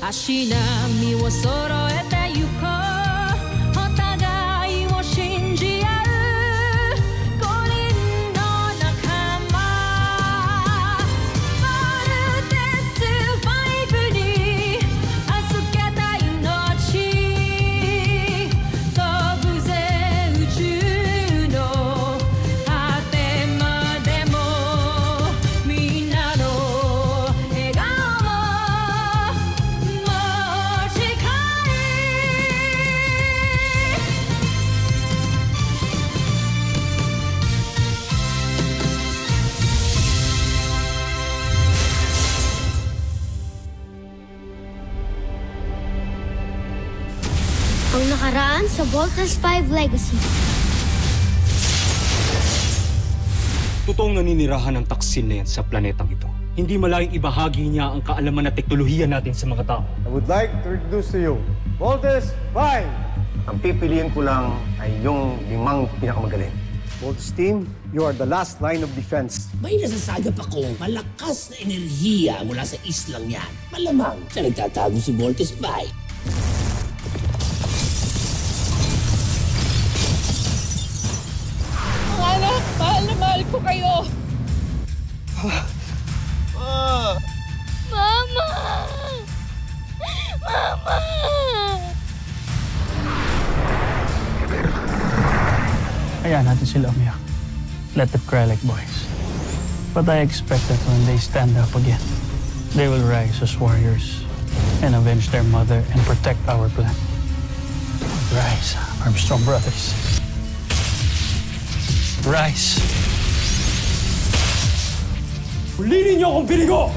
足並みを揃えてゆこうお互いを信じ合う五輪の仲間ボルテス5に預けた命飛ぶぜ宇宙の果てまでもみんなの笑顔ang nakaraan sa Voltes 5 Legacy. Totoong naninirahan ng taksin na yan sa planetang ito. Hindi malayong ibahagi niya ang kaalaman at teknolohiya natin sa mga tao. I would like to introduce to you, Voltes 5! Ang pipiliin ko lang ay yung 5 pinakamagaling. Voltes team, you are the last line of defense. May nasasagap ako malakas na enerhiya mula sa islang yan. Malamang sa nagtatago si Voltes 5. Mga anak, mahal na mahal ko kayo. Mama! Mama! Hayaan natin sila umiyak. Let them cry like boys. But I expect that when they stand up again, they will rise as warriors and avenge their mother and protect our planet. Rise, Armstrong brothers. Rise. Ulinin niyo akong pinigo!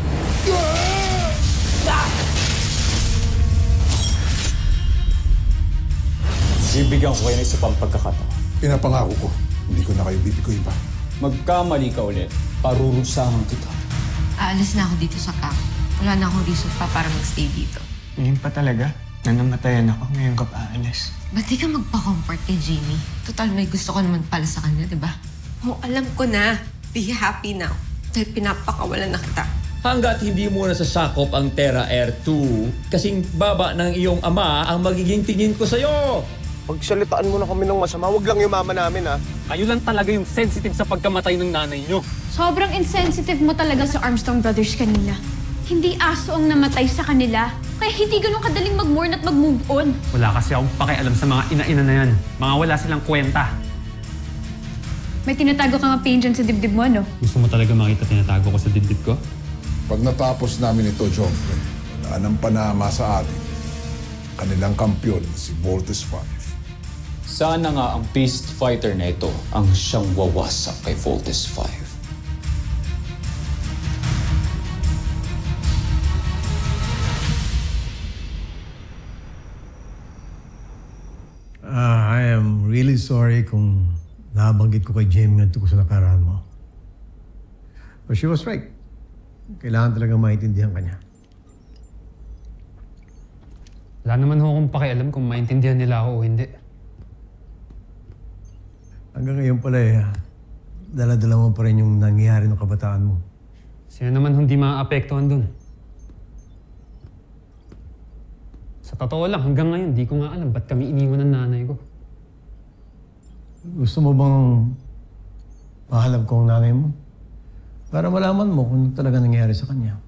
Bibigyan ko kayo ng isa pang pagkakataon. Pinapangako ko, hindi ko na kayo bibiguin pa. Magkamali ka ulit, parurusahan kita. Aalis na ako dito sa camp. Wala na akong reason pa para magstay dito. Ngayon pa talaga? Nanamatayan ako, ngayon ka pa aalis. Ba't di ka magpa-comfort kay Jamie? Total, may gusto ko naman pala sa kanya, di ba? Oh, alam ko na. Be happy now. Dahil pinapakawalan na kita. Hanggat hindi mo nasasakop ang Terra Air 2, kasing baba ng iyong ama ang magiging tingin ko sa'yo. Pagsalitaan mo na kami ng masama, wag lang yung mama namin, ha? Kayo lang talaga yung sensitive sa pagkamatay ng nanay niyo. Sobrang insensitive mo talaga sa Armstrong Brothers kanina. Hindi aso ang namatay sa kanila. Kaya hindi ganun kadaling mag-mourn at mag-move on. Wala kasi akong pakialam sa mga ina-ina na yan. Mga wala silang kwenta. May tinatago ka nga pain dyan sa dibdib mo, no? Gusto mo talaga makita tinatago ko sa dibdib ko? Pag natapos namin ito, Joffrey, wala nang panama sa atin. Kanilang kampyon, si Voltes 5. Sana nga ang Beast Fighter na ito ang siyang wawasak kay Voltes 5. I am really sorry kung nabanggit ko kay Jamie ang tungkol sa nakaraan mo. But she was right. Kailangan talaga maintindihan ka niya. Wala naman ho akong pakialam kung maintindihan nila ako o hindi. Hanggang ngayon pala dala-dala mo pa rin yung nangyayari ng kabataan mo. Sino naman hindi maaapektuhan dun? Sa totoo lang, hanggang ngayon, di ko nga alam ba't kami iniwan ng nanay ko. Gusto mo bang mahalap ko ang nanay mo? Para malaman mo kung ano talaga nangyayari sa kanya.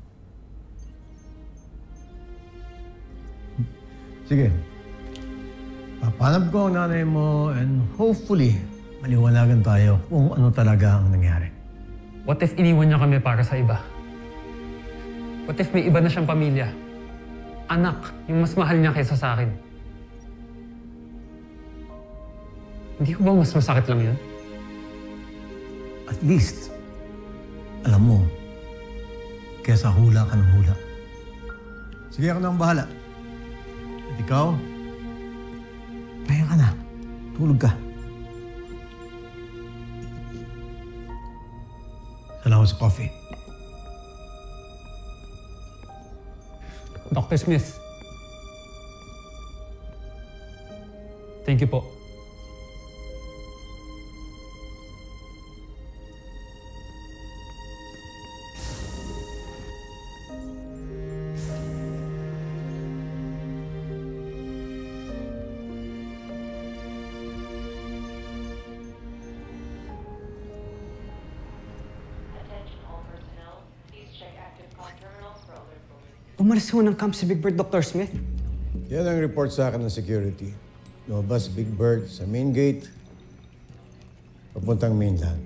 Sige. Papanap ko ang nanay mo and hopefully, maliwanagan tayo kung ano talaga ang nangyari. What if iniwan niya kami para sa iba? What if may iba na siyang pamilya? Anak, yung mas mahal niya kaysa sa akin. Hindi ko ba mas masakit lang yun? At least, alam mo, kesa hula ka ng hula. Sige, ako na ang bahala. At ikaw, kaya ka na. Tulog ka. Salamat sa coffee. Dr. Smith. Thank you po. Umalis ho ng camp si Big Bird, Dr. Smith. Yan ang report sa akin ng security. Lumabas Big Bird sa main gate, papuntang mainland.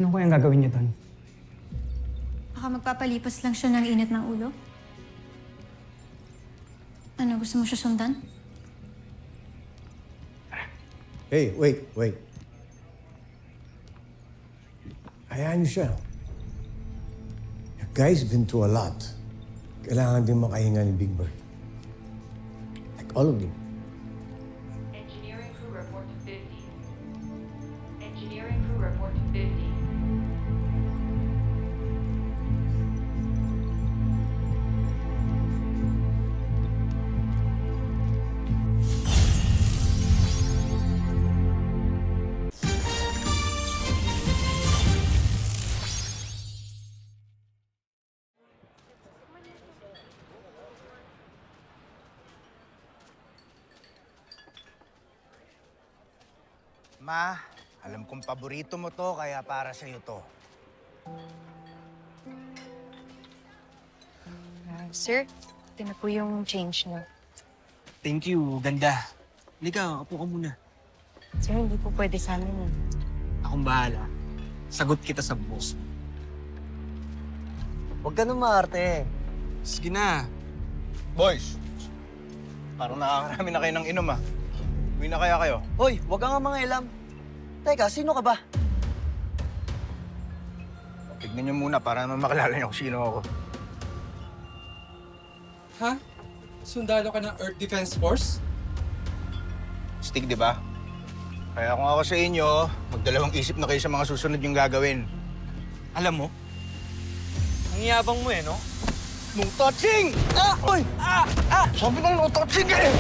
Ano kayang gagawin niya doon? Baka magpapalipas lang siya ng init ng ulo? Ano, gusto mo siya sundan? Hey, wait. Hayaan niyo siya. The guy's been through a lot. Kailangan din makahinga ni Big Bird. Like all of you. Engineering crew report to 50. Engineering crew report to 50. Ma, alam kong paborito mo to, kaya para sa'yo to. Sir, ito na po yung change niyo. Thank you, ganda. Halika, upo ka muna. Sir, hindi po pwede sa amin. Akong bahala. Sagot kita sa boss. Huwag ka na maarte. Sige na. Boys, parang nakakarami na kayo ng inom ah. Uwi na kaya kayo? Hoy, wag ka nga mga ilam. Teka, sino ka ba? Tignan niyo muna para naman makilala niyo kung sino ako. Ha? Sundalo ka ng Earth Defense Force? Stig, di ba? Kaya kung ako sa inyo, magdalawang isip na kayo sa mga susunod yung gagawin. Alam mo, ang yabang mo no? No touching! Ah! Uy! Ah! Ah! Sabi na no touching eh!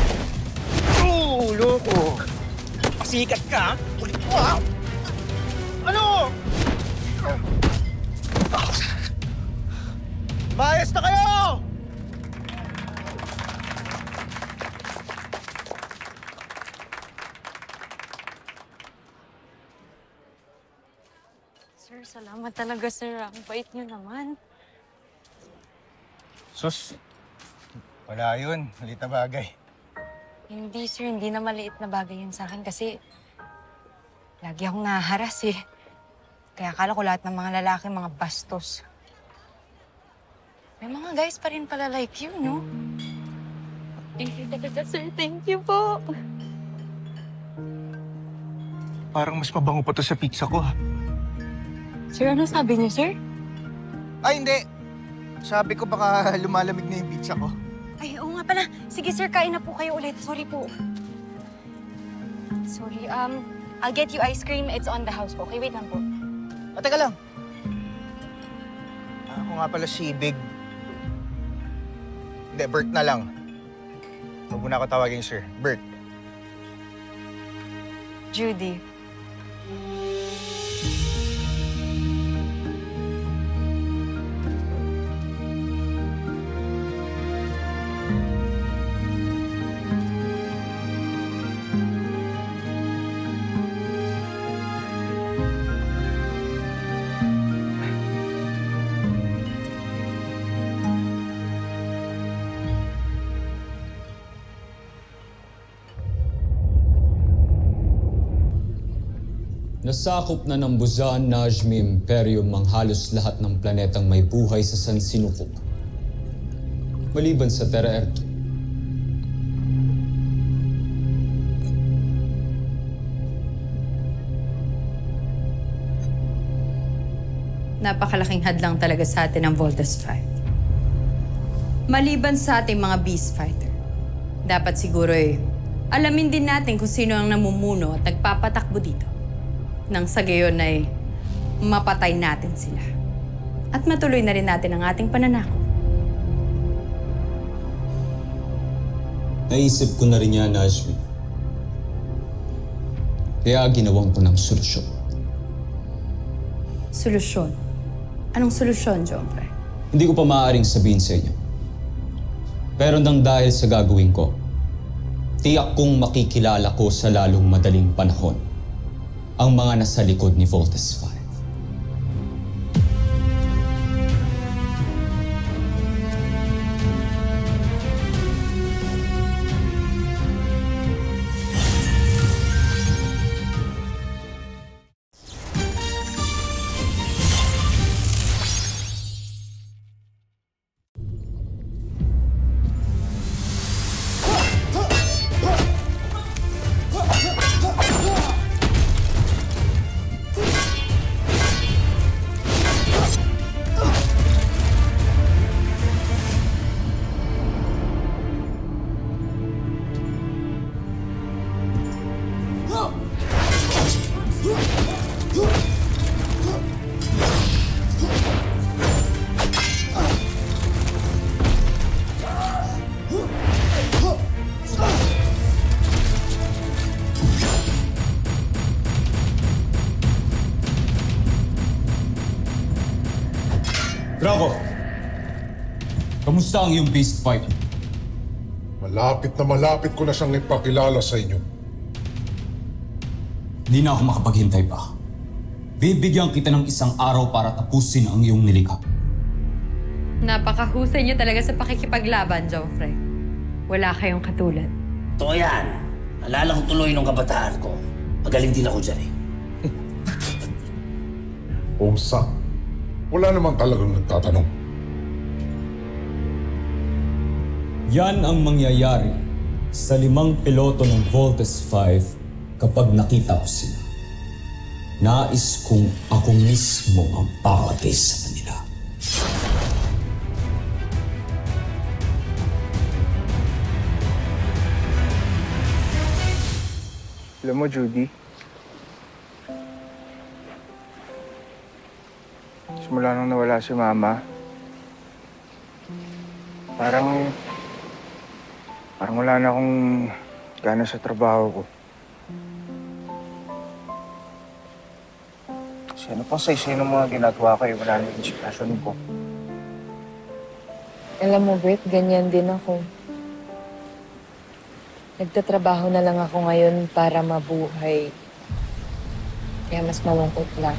Loko! Pasikat ka, Ulit mo ha! Ano? Mayas na kayo! Sir, salamat talaga, sir. Ang bait niyo naman. Sus, wala yun. Malit na bagay. Hindi, sir. Hindi na maliit na bagay yun sa akin kasi lagi akong naharas eh. Kaya akala ko lahat ng mga lalaki, mga bastos. May mga guys pa rin pala like you, no? Thank you talaga, sir. Thank you po. Parang mas mabango pa to sa pizza ko, ha? Sir, ano sabi niyo, sir? Ay, hindi. Sabi ko baka lumalamig na yung pizza ko. Ay, oo nga pala. Sige, sir, kain na po kayo ulit. Sorry po. Sorry, I'll get you ice cream. It's on the house po. Okay, wait lang po. Teka lang. Ako nga pala si Big. Hindi, Bert na lang. Huwag mo na ako tawagin, sir. Bert. Judy. Nasakop na ng Buzan Najmi Imperium ang halos lahat ng planetang may buhay sa San Sinukob. Maliban sa Terra Erto. Napakalaking hadlang talaga sa atin ang Voltes 5. Maliban sa ating mga beast fighter, dapat siguro alamin din natin kung sino ang namumuno at nagpapatakbo dito. Nang sa gayon ay mapatay natin sila. At matuloy na rin natin ang ating pananakot. Naisip ko na rin yan, Najmi. Kaya ginawan ko ng solusyon. Solusyon? Anong solusyon, Jomfre? Hindi ko pa maaaring sabihin sa inyo. Pero nang dahil sa gagawin ko, tiyak kong makikilala ko sa lalong madaling panahon ang mga nasa likod ni Voltes 5. Draco! Kamusta ang iyong beast fighter? Malapit ko na siyang ipakilala sa inyo. Hindi na ako makapaghintay pa. Bibigyan kita ng isang araw para tapusin ang iyong nilikha. Napakahusay niyo talaga sa pakikipaglaban, Joffrey. Wala kayong katulad. Totoo yan. Alala ko tuloy nung kabataan ko. Magaling din ako dyan eh. Umsa, wala naman talagang nagtatanong. Yan ang mangyayari sa 5 piloto ng Voltes 5 kapag nakita ko sila. Nais kong ako mismo ang papatay sa kanila. Alam mo, Judy, simula nung nawala si Mama, parang wala na akong gana sa trabaho ko. Kasi ano pa sa ng mga ginagawa ko, wala na yung inspirasyon ko. Alam mo, Bert, ganyan din ako. Nagtatrabaho na lang ako ngayon para mabuhay. Kaya mas malungkot lang.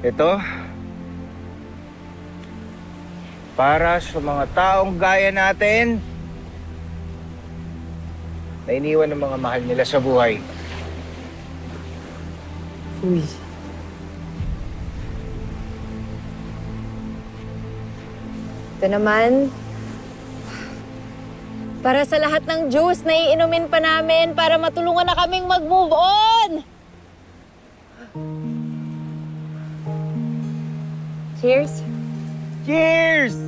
Ito, para sa mga taong gaya natin na iniwan ng mga mahal nila sa buhay. Uy. Ito naman, para sa lahat ng juice na iinumin pa namin para matulungan na kaming mag-move on! Cheers! Cheers!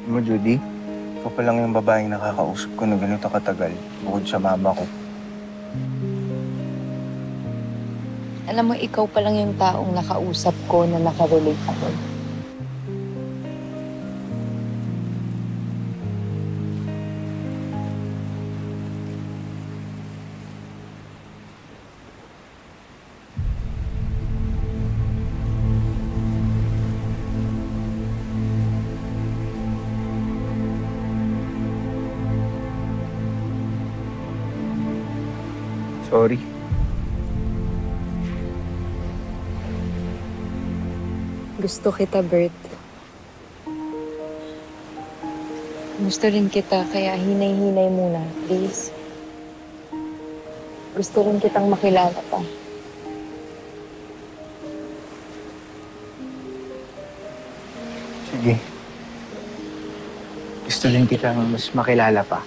Mo, Judy, ikaw pa lang yung babaeng nakakausap ko na ganito katagal, bukod sa mama ko. Alam mo, ikaw pa lang yung taong nakausap ko na nakarelate ako. Sorry. Gusto kita, Bert. Gusto rin kita, kaya hinay-hinay muna, please. Gusto rin kitang makilala pa. Sige. Gusto rin kitang mas makilala pa.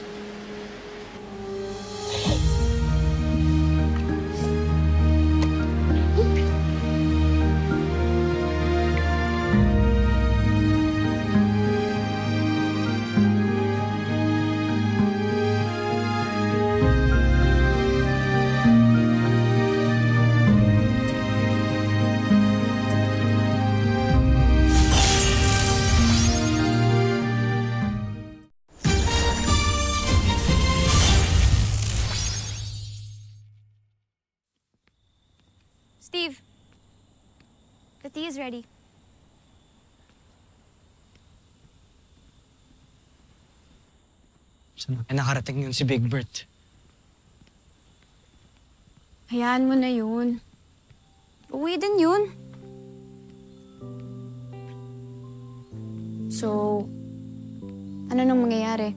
Steve, the tea is ready. Saan nakarating yun si Big Bert? Hayaan mo na yun. Uwi din yun. So, ano nang mangyayari?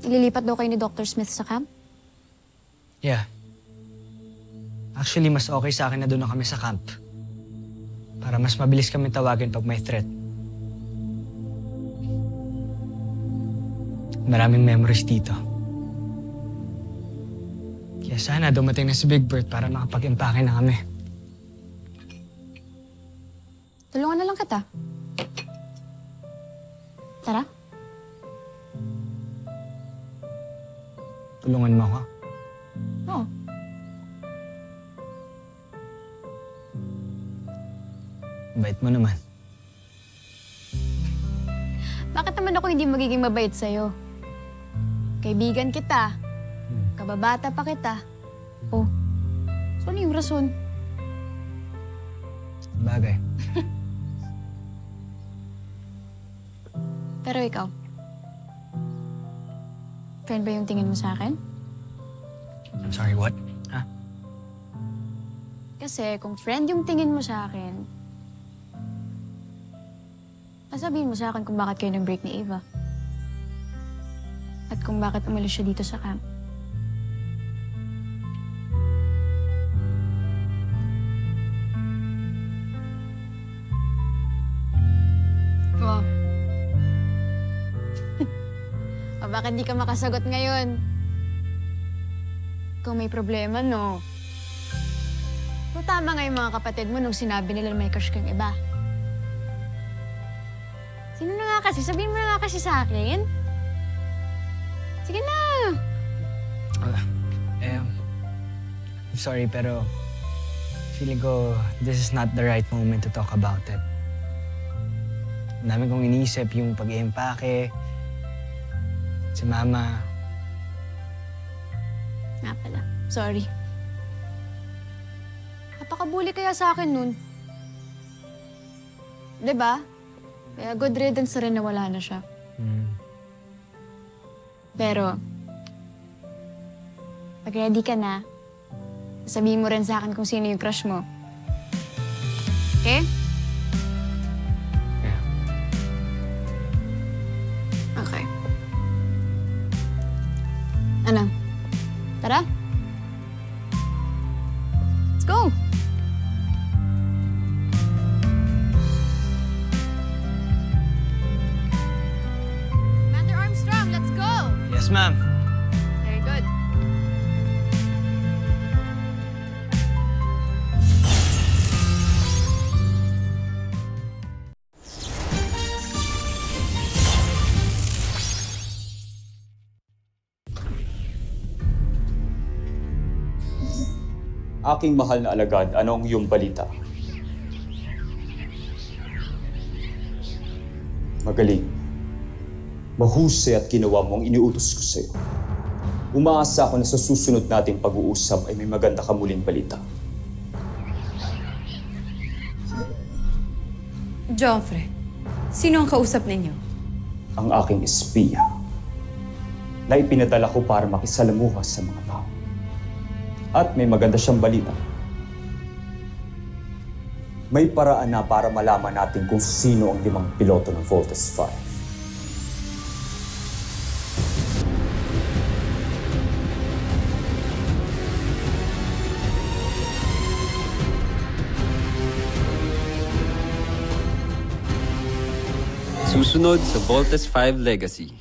Ililipat daw kayo ni Dr. Smith sa camp? Yeah. Actually, mas okay sa akin na doon na kami sa camp. Para mas mabilis kami tawagin pag may threat. Maraming memories dito. Kaya sana dumating na si Big Bert para makapag-impake na kami. Tulungan na lang kita. Tara. Tulungan mo ako. Oo. Bait mo naman. Bakit naman ako hindi magiging mabait sa'yo? Kaibigan kita. Kababata pa kita. Oh, so ano yung rason? Bagay. Pero ikaw, friend ba yung tingin mo sa akin? I'm sorry, what? Ha? Kasi kung friend yung tingin mo sa akin, sabihin mo sa akin kung bakit kayo nag-break ni Ava. At kung bakit umalis siya dito sa camp. Wow. O bakit di ka makasagot ngayon? Kung may problema, no? O tama nga yung mga kapatid mo nung sinabi nila na may crush kang iba. Sino na nga kasi? Sabihin mo na nga kasi sa akin. Sige na. I'm sorry, pero feeling ko this is not the right moment to talk about it. Ang dami kong iniisip yung pag-iimpake, si Mama. Nga pala. Sorry. Napakabuli kaya sa akin nun. Diba? Kaya good riddance rin na wala na siya. Pero, pag ready ka na, sabihin mo rin sa akin kung sino yung crush mo. Okay? Okay. Ano? Tara? Let's go! Commander Armstrong, let's go! Yes, ma'am. Very good. Aking mahal na alagad, ano ang iyong balita? Magaling. Mahusay at ginawa mo ang iniutos ko sa'yo. Umaasa ako na sa susunod nating pag-uusap ay may maganda ka muling balita. Joffrey, sino ang kausap ninyo? Ang aking espiya na ipinadala ko para makisalamuha sa mga tao. At may maganda siyang balita. May paraan na para malaman natin kung sino ang 5 piloto ng Voltes 5. Susunod sa Voltes 5 Legacy.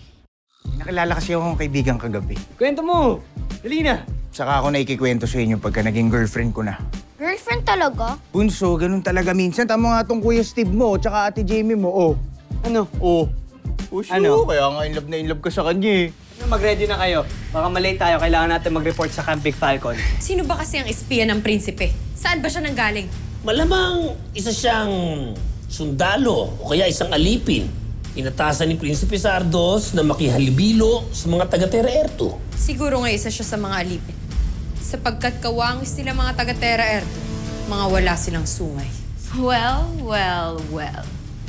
Nakilala kasi akong kaibigan kagabi. Kwento mo! Dali na! Saka ako na ikikwento sa inyo pagka naging girlfriend ko na. Girlfriend talaga? Bunso, ganun talaga minsan. Tama nga tong Kuya Steve mo, tsaka Ate Jamie mo. Oh. Ano? Oh. Puso, Ano? kaya nga in love ka sa kanya eh. Mag-ready na kayo. Baka malate tayo. Kailangan natin mag-report sa Camp Big Falcon. Sino ba kasi ang espiya ng prinsipe? Saan ba siya nanggaling? Malamang isa siyang sundalo o kaya isang alipin. Inatasan ni Prinsipe Sardos na makihalibilo sa mga taga-Terra Erto. Siguro nga isa siya sa mga alipin. Sapagkat kawangis nila mga taga-Terra Erto, mga wala silang sungay. Well.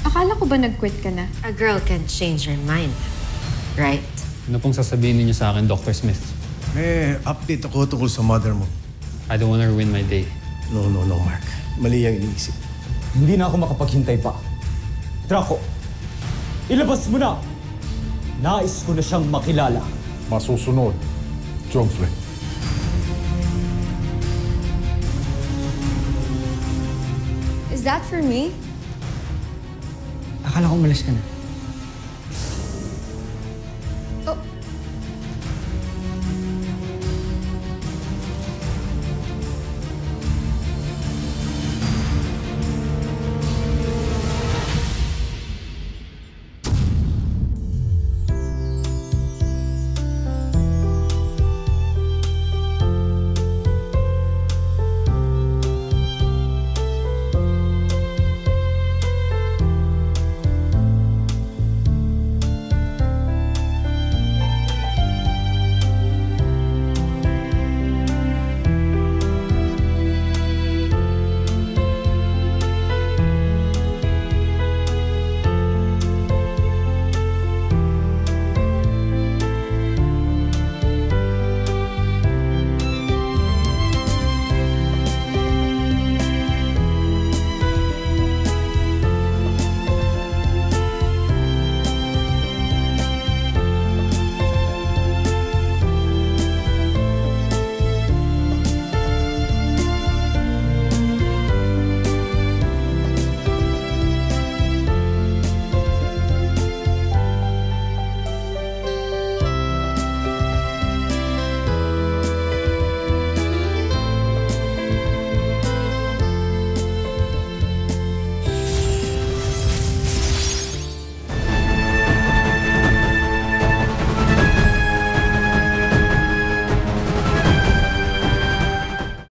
Akala ko ba nag-quit ka na? A girl can change her mind, right? Ano pong sasabihin ninyo sa akin, Dr. Smith? May update ako tungkol sa mother mo. I don't wanna ruin my day. No, Mark. Mali ang iniisip. Hindi na ako makapaghintay pa. Draco, ilabas mo na! Nais ko na siyang makilala. Masusunod, Joffrey. Is that for me? Akala ko umalis ka na.